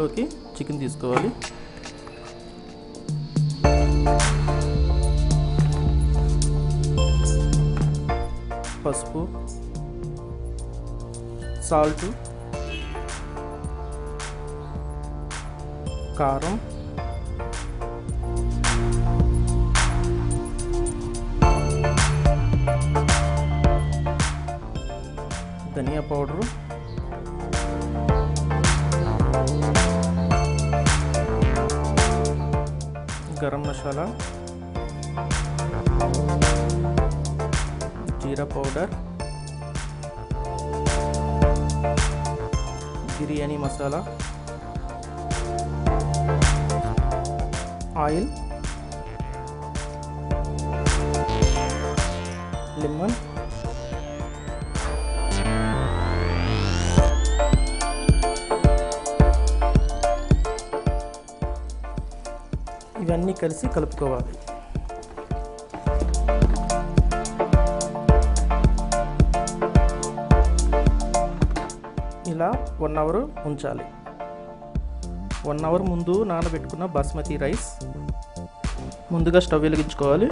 బౌల్లోకి చికెన్ తీసుకోవాలి. పసుపు, సాల్ట్, కారం, ధనియా పౌడరు, గరం మసాలా, జీరా powder, biryani masala, oil, lemon, ఇవన్నీ కలిసి కలుపుకోవాలి. ఇలా 1 అవర్ ఉంచాలి. 1 అవర్ ముందు నానబెట్టుకున్న బాస్మతి రైస్ ముందుగా స్టవ్ వెలిగించుకోవాలి.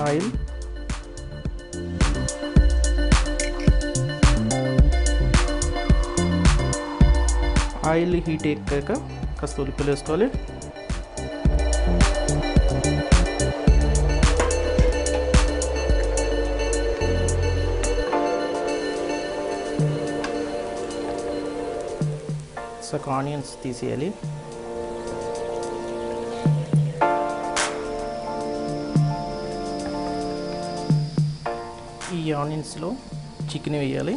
ఆయిల్, ఆయిల్ హీట్ ఎక్కాక కాస్త ఉల్లిపాయలు వేసుకోవాలి. సగ ఆనియన్స్ తీసేయాలి. ఈ ఆనియన్స్లో చికెన్ వేయాలి.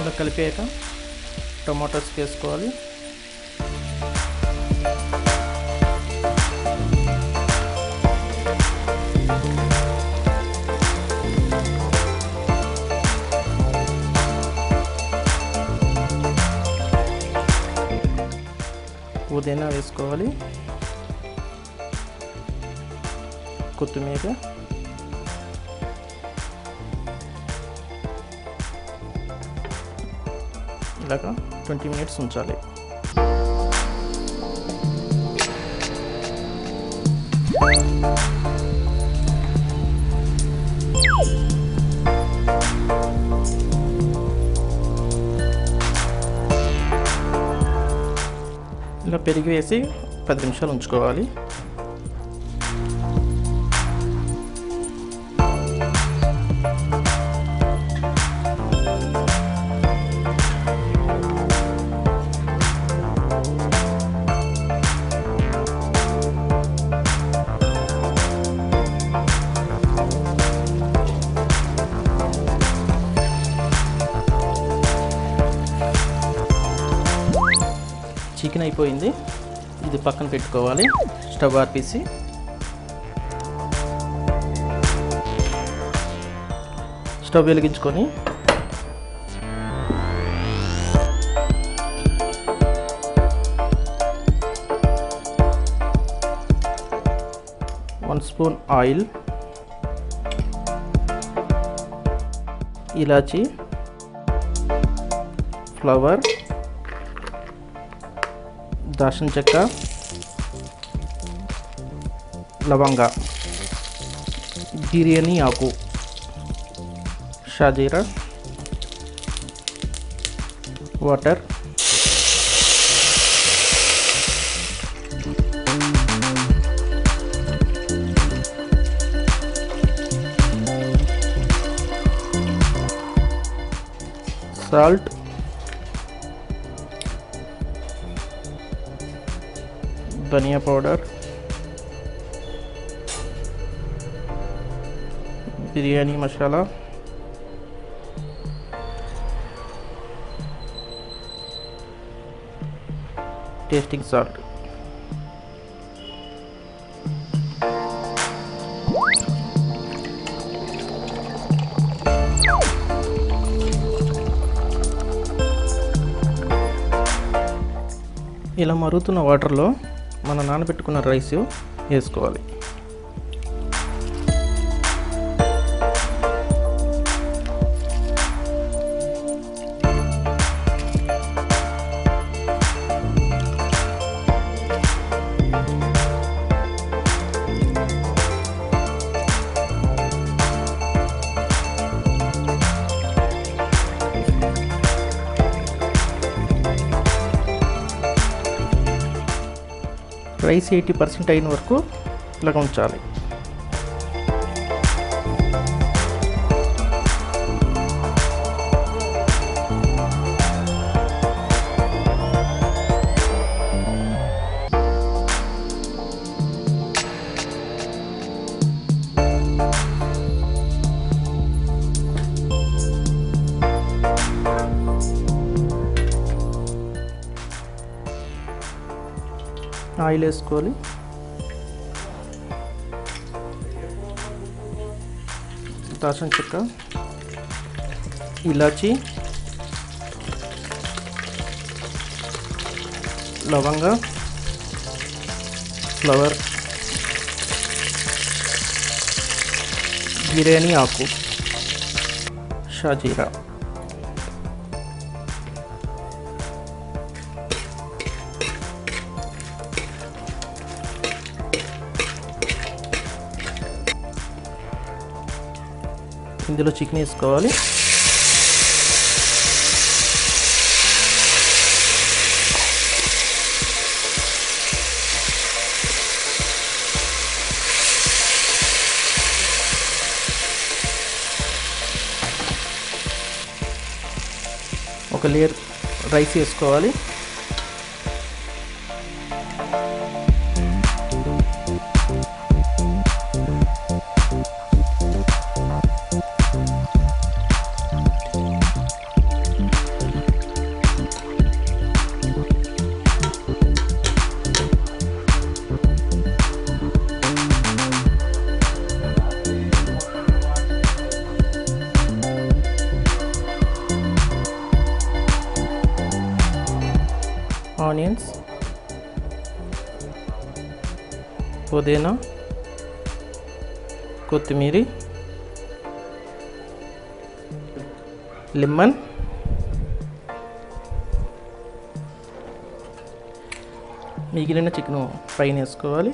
ఇలా కలిపాక టమాటోస్ వేసుకోవాలి. పుదీనా వేసుకోవాలి. కొత్తిమీర, ఇలాగా 20 మినిట్స్ ఉంచాలి. ఇలా పెరుగు వేసి 10 నిమిషాలు ఉంచుకోవాలి. చికెన్ అయిపోయింది. ఇది పక్కన పెట్టుకోవాలి. స్టవ్ ఆర్పేసి స్టవ్ వెలిగించుకొని వన్ స్పూన్ ఆయిల్, ఇలాచి, ఫ్లవర్, దాల్చిన చెక్క, లవంగా, బిర్యానీ ఆకు, షాజీరా, వాటర్, సాల్ట్, ధనియా powder, biryani masala, tasting salt. ఇలా మరుగుతున్న వాటర్లో మన నానబెట్టుకున్న రైస్ వేసుకోవాలి. రైస్ 80% అయిన వరకు ఇలాగ ఉంచాలి. ఆయిల్ వేసుకోవాలి. దాల్చిన చెక్క, ఇలాచి, లవంగ, ఫ్లవర్, బిర్యానీ ఆకు, షాజీరా. ఇందులో చికెన్ వేసుకోవాలి. ఒక లేయర్ రైస్ వేసుకోవాలి. ఆనియన్స్, పుదీనా, కొత్తిమీర, లెమన్, మిగిలిన చికెన్ పైన వేసుకోవాలి.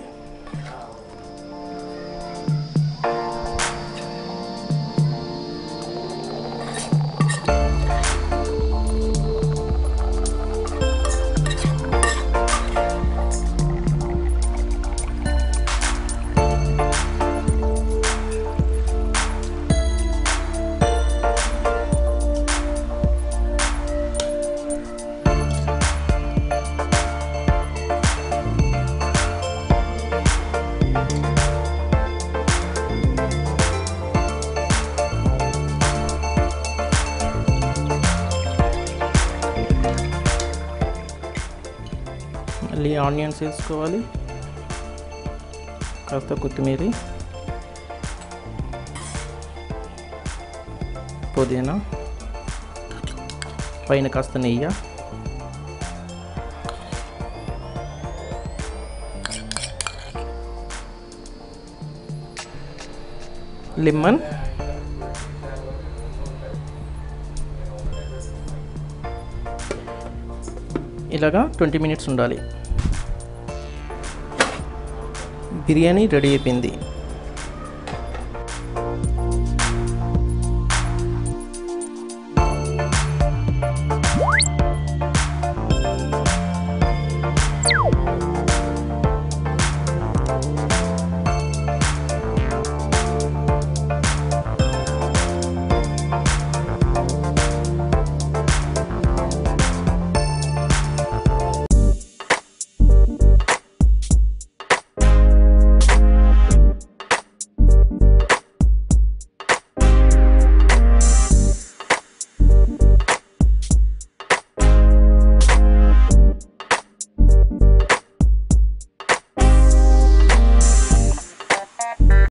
మళ్ళీ ఆనియన్స్ వేసుకోవాలి, కాస్త కొత్తిమీర, పుదీనా, పైన కాస్త నెయ్యి, లెమన్, ఇలాగా 20 మినిట్స్ ఉండాలి. బిర్యానీ రెడీ అయిపోయింది.